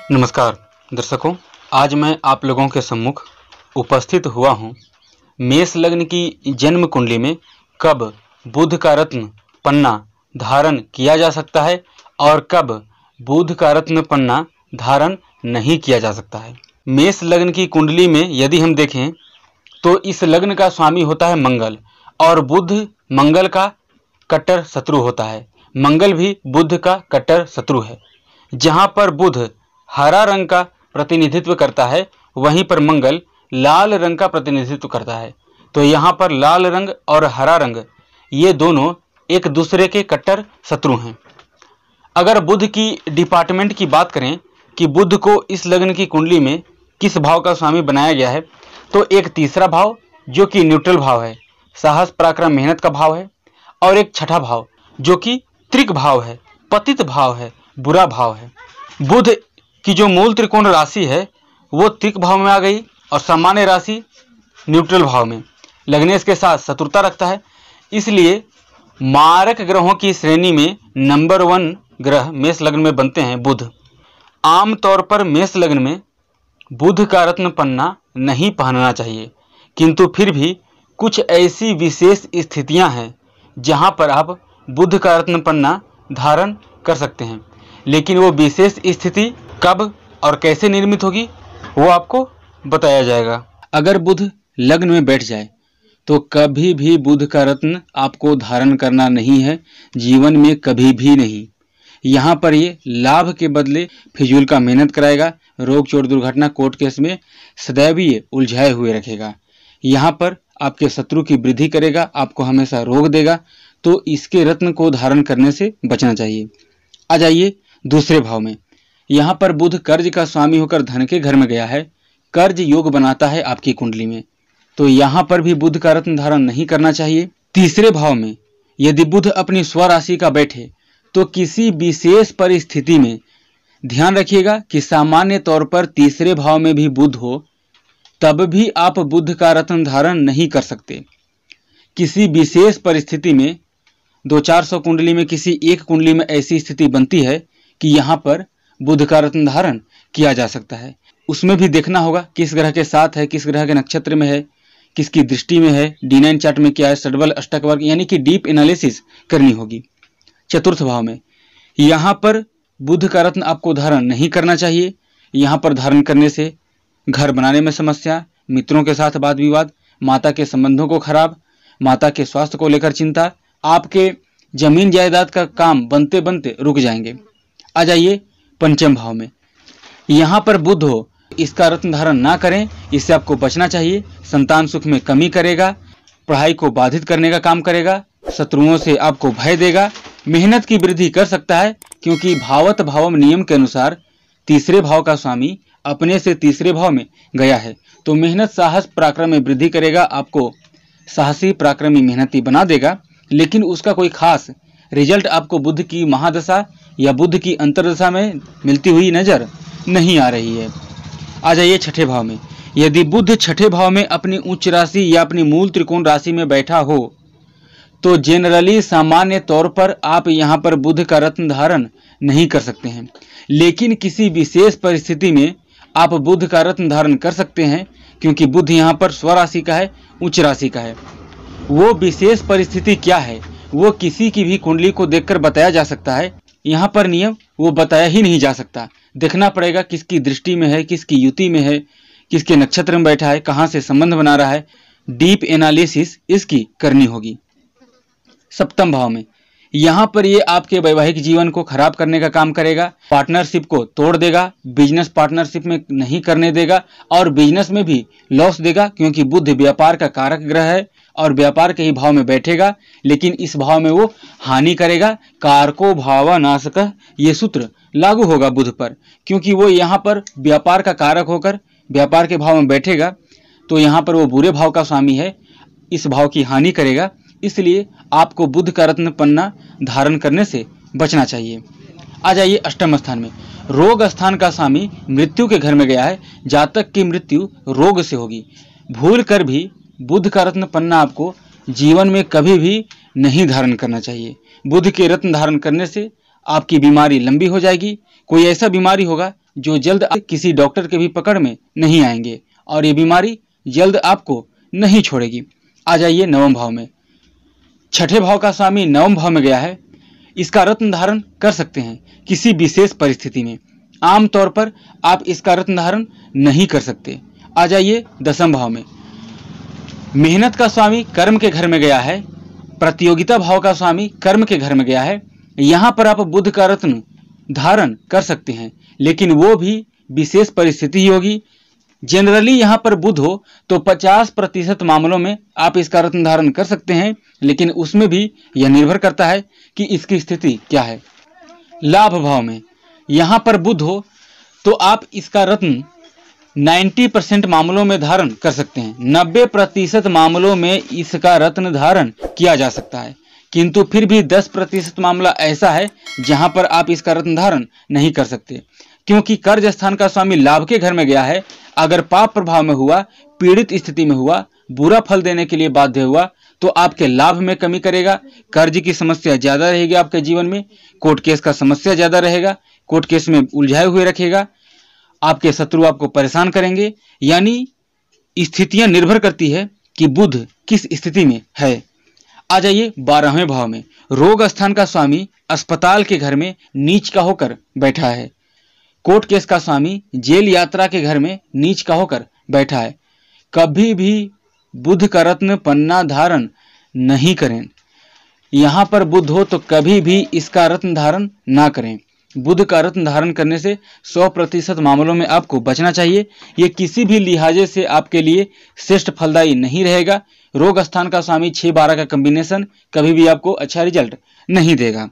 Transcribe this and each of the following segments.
नमस्कार दर्शकों, आज मैं आप लोगों के सम्मुख उपस्थित हुआ हूँ। मेष लग्न की जन्म कुंडली में कब बुध का रत्न पन्ना धारण किया जा सकता है और कब बुध का रत्न पन्ना धारण नहीं किया जा सकता है। मेष लग्न की कुंडली में यदि हम देखें तो इस लग्न का स्वामी होता है मंगल और बुध मंगल का कट्टर शत्रु होता है। मंगल भी बुध का कट्टर शत्रु है। जहाँ पर बुध हरा रंग का प्रतिनिधित्व करता है वहीं पर मंगल लाल रंग का प्रतिनिधित्व करता है। तो यहाँ पर लाल रंग और हरा रंग ये दोनों एक दूसरे के कट्टर शत्रु हैं। अगर बुध की डिपार्टमेंट की बात करें कि बुध को इस लग्न की कुंडली में किस भाव का स्वामी बनाया गया है, तो एक तीसरा भाव जो कि न्यूट्रल भाव है, साहस पराक्रम मेहनत का भाव है, और एक छठा भाव जो कि त्रिक भाव है, पतित भाव है, बुरा भाव है। बुध की जो मूल त्रिकोण राशि है वो त्रिक भाव में आ गई और सामान्य राशि न्यूट्रल भाव में। लग्नेश के साथ शत्रुता रखता है, इसलिए मारक ग्रहों की श्रेणी में नंबर 1 ग्रह मेष लग्न में बनते हैं बुध। आमतौर पर मेष लग्न में बुध का रत्न पन्ना नहीं पहनना चाहिए, किंतु फिर भी कुछ ऐसी विशेष स्थितियां हैं जहां पर आप बुध का रत्न पन्ना धारण कर सकते हैं। लेकिन वो विशेष स्थिति कब और कैसे निर्मित होगी वो आपको बताया जाएगा। अगर बुध लग्न में बैठ जाए तो कभी भी बुध का रत्न आपको धारण करना नहीं है, जीवन में कभी भी नहीं। यहाँ पर ये लाभ के बदले फिजूल का मेहनत कराएगा, रोग चोट दुर्घटना कोर्ट केस में सदैव ये उलझाए हुए रखेगा। यहाँ पर आपके शत्रु की वृद्धि करेगा, आपको हमेशा रोग देगा। तो इसके रत्न को धारण करने से बचना चाहिए। आ जाइए दूसरे भाव में। यहाँ पर बुध कर्ज का स्वामी होकर धन के घर में गया है, कर्ज योग बनाता है आपकी कुंडली में, तो यहाँ पर भी बुध का रत्न धारण नहीं करना चाहिए। तीसरे भाव में यदि बुध अपनी स्वराशि का बैठे तो किसी विशेष परिस्थिति में ध्यान रखिएगा कि सामान्य तौर पर तीसरे भाव में भी बुध हो तब भी आप बुध का रत्न धारण नहीं कर सकते। किसी विशेष परिस्थिति में 200-400 कुंडली में किसी एक कुंडली में ऐसी स्थिति बनती है कि यहाँ पर बुध का रत्न धारण किया जा सकता है। उसमें भी देखना होगा किस ग्रह के साथ है, किस ग्रह के नक्षत्र में है, किसकी दृष्टि में है, D9 चार्ट में क्या है, षडबल अष्टक वर्ग, यानी कि डीप एनालिसिस करनी होगी। चतुर्थ भाव में यहाँ पर बुध का रत्न आपको धारण नहीं करना चाहिए। यहाँ पर धारण करने से घर बनाने में समस्या, मित्रों के साथ वाद विवाद, माता के संबंधों को खराब, माता के स्वास्थ्य को लेकर चिंता, आपके जमीन जायदाद का काम बनते बनते रुक जाएंगे। आ जाइए पंचम भाव में। यहाँ पर बुध हो, इसका रत्न धारण ना करें, इससे आपको बचना चाहिए। संतान सुख में कमी करेगा, पढ़ाई को बाधित करने का काम करेगा, शत्रुओं से आपको भय देगा, मेहनत की वृद्धि कर सकता है, क्योंकि भावत भावम नियम के अनुसार तीसरे भाव का स्वामी अपने से तीसरे भाव में गया है। तो मेहनत साहस पराक्रम में वृद्धि करेगा, आपको साहसी पराक्रमी मेहनती बना देगा, लेकिन उसका कोई खास रिजल्ट आपको बुध की महादशा या बुध की अंतरदशा में मिलती हुई नजर नहीं आ रही है। आ जाइए छठे भाव में। यदि बुध छठे भाव में अपनी उच्च राशि या अपनी मूल त्रिकोण राशि में बैठा हो तो जेनरली सामान्य तौर पर आप यहाँ पर बुध का रत्न धारण नहीं कर सकते हैं। लेकिन किसी विशेष परिस्थिति में आप बुध का रत्न धारण कर सकते हैं, क्योंकि बुध यहाँ पर स्वराशि का है, उच्च राशि का है। वो विशेष परिस्थिति क्या है वो किसी की भी कुंडली को देखकर बताया जा सकता है। यहाँ पर नियम वो बताया ही नहीं जा सकता, देखना पड़ेगा किसकी दृष्टि में है, किसकी युति में है, किसके नक्षत्र में बैठा है, कहाँ से संबंध बना रहा है, डीप एनालिसिस इसकी करनी होगी। सप्तम भाव में यहाँ पर ये आपके वैवाहिक जीवन को खराब करने का काम करेगा, पार्टनरशिप को तोड़ देगा, बिजनेस पार्टनरशिप में नहीं करने देगा और बिजनेस में भी लॉस देगा, क्योंकि बुध व्यापार का कारक ग्रह है और व्यापार के ही भाव में बैठेगा, लेकिन इस भाव में वो हानि करेगा। कारको भावानाशक ये सूत्र लागू होगा बुध पर, क्योंकि वो यहाँ पर व्यापार का कारक होकर व्यापार के भाव में बैठेगा, तो यहाँ पर वो बुरे भाव का स्वामी है, इस भाव की हानि करेगा। इसलिए आपको बुध का रत्न पन्ना धारण करने से बचना चाहिए। आ जाइए अष्टम स्थान में। रोग स्थान का स्वामी मृत्यु के घर में गया है, जातक की मृत्यु रोग से होगी। भूल कर भी बुध का रत्न पन्ना आपको जीवन में कभी भी नहीं धारण करना चाहिए। बुध के रत्न धारण करने से आपकी बीमारी लंबी हो जाएगी, कोई ऐसा बीमारी होगा जो जल्द किसी डॉक्टर के भी पकड़ में नहीं आएंगे और ये बीमारी जल्द आपको नहीं छोड़ेगी। आ जाइए नवम भाव में। छठे भाव का स्वामी नवम भाव में गया है। इसका रत्न धारण कर सकते हैं किसी विशेष परिस्थिति में। आमतौर पर आप इसका रत्न धारण नहीं कर सकते। आ जाइए दसम भाव में। मेहनत का स्वामी कर्म के घर में गया है। प्रतियोगिता भाव का स्वामी कर्म के घर में गया है। यहाँ पर आप बुध का रत्न धारण कर सकते हैं, लेकिन वो भी विशेष परिस्थिति ही होगी। जनरली यहाँ पर बुध हो तो 50% मामलों में आप इसका रत्न धारण कर सकते हैं, लेकिन उसमें भी यह निर्भर करता है कि इसकी स्थिति क्या है। लाभ भाव में यहाँ पर बुध हो तो आप इसका रत्न 90% मामलों में धारण कर सकते हैं। 90% मामलों में इसका रत्न धारण किया जा सकता है, किंतु फिर भी 10% मामला ऐसा है जहां पर आप इसका रत्न धारण नहीं कर सकते, क्योंकि कर्ज स्थान का स्वामी लाभ के घर में गया है। अगर पाप प्रभाव में हुआ, पीड़ित स्थिति में हुआ, बुरा फल देने के लिए बाध्य हुआ तो आपके लाभ में कमी करेगा। कर्ज की समस्या ज्यादा रहेगी आपके जीवन में। कोर्ट केस का समस्या ज्यादा रहेगा, कोर्ट केस में उलझाए हुए रखेगा। आपके शत्रु आपको परेशान करेंगे। यानी स्थितियां निर्भर करती है कि बुध किस स्थिति में है। आ जाइए 12वें भाव में। रोग स्थान का स्वामी अस्पताल के घर में नीच का होकर बैठा है। कोर्ट केस का स्वामी जेल यात्रा के घर में नीच का होकर बैठा है। कभी भी बुध का रत्न पन्ना धारण नहीं करें। यहाँ पर बुध हो तो कभी भी इसका रत्न धारण ना करें। बुध का रत्न धारण करने से 100% मामलों में आपको बचना चाहिए। ये किसी भी लिहाजे से आपके लिए श्रेष्ठ फलदायी नहीं रहेगा। रोग स्थान का स्वामी 6-12 का कॉम्बिनेशन कभी भी आपको अच्छा रिजल्ट नहीं देगा।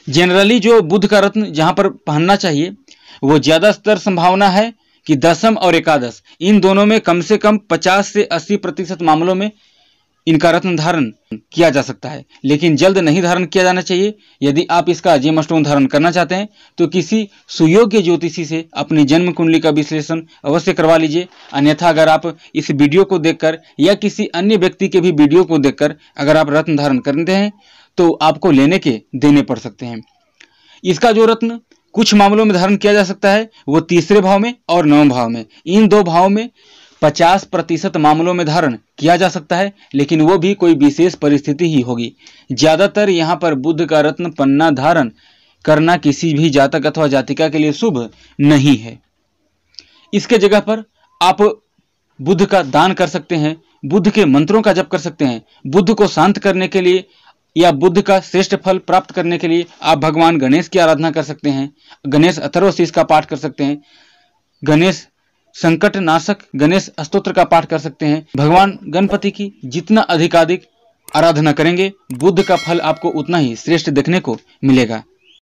जनरली जो बुध का रत्न जहां पर पहनना चाहिए वो ज्यादातर संभावना है कि दशम और एकादश, इन दोनों में कम से कम 50 से 80% मामलों में इनका रत्न धारण किया जा सकता है, लेकिन जल्द नहीं धारण किया जाना चाहिए। यदि आप इसका जेम स्टोन धारण करना चाहते हैं तो किसी सुयोग्य ज्योतिषी से अपनी जन्म कुंडली का विश्लेषण अवश्य करवा लीजिए। अन्यथा अगर आप इस वीडियो को देखकर या किसी अन्य व्यक्ति के भी वीडियो को देखकर अगर आप रत्न धारण करते हैं तो आपको लेने के देने पड़ सकते हैं। इसका जो रत्न कुछ मामलों में धारण किया जा सकता है वो तीसरे भाव में और नवम भाव में। इन दो भाव में 50% मामलों में धारण किया जा सकता है, लेकिन वो भी कोई विशेष परिस्थिति ही होगी। ज्यादातर यहाँ पर बुध का रत्न पन्ना धारण करना किसी भी जातक अथवा जातिका के लिए शुभ नहीं है। इसके जगह पर आप बुध का दान कर सकते हैं, बुध के मंत्रों का जप कर सकते हैं। बुध को शांत करने के लिए या बुध का श्रेष्ठ फल प्राप्त करने के लिए आप भगवान गणेश की आराधना कर सकते हैं। गणेश अथर्वशीष का पाठ कर सकते हैं। गणेश संकट नाशक गणेश स्तोत्र का पाठ कर सकते हैं। भगवान गणपति की जितना अधिकाधिक आराधना करेंगे बुध का फल आपको उतना ही श्रेष्ठ देखने को मिलेगा।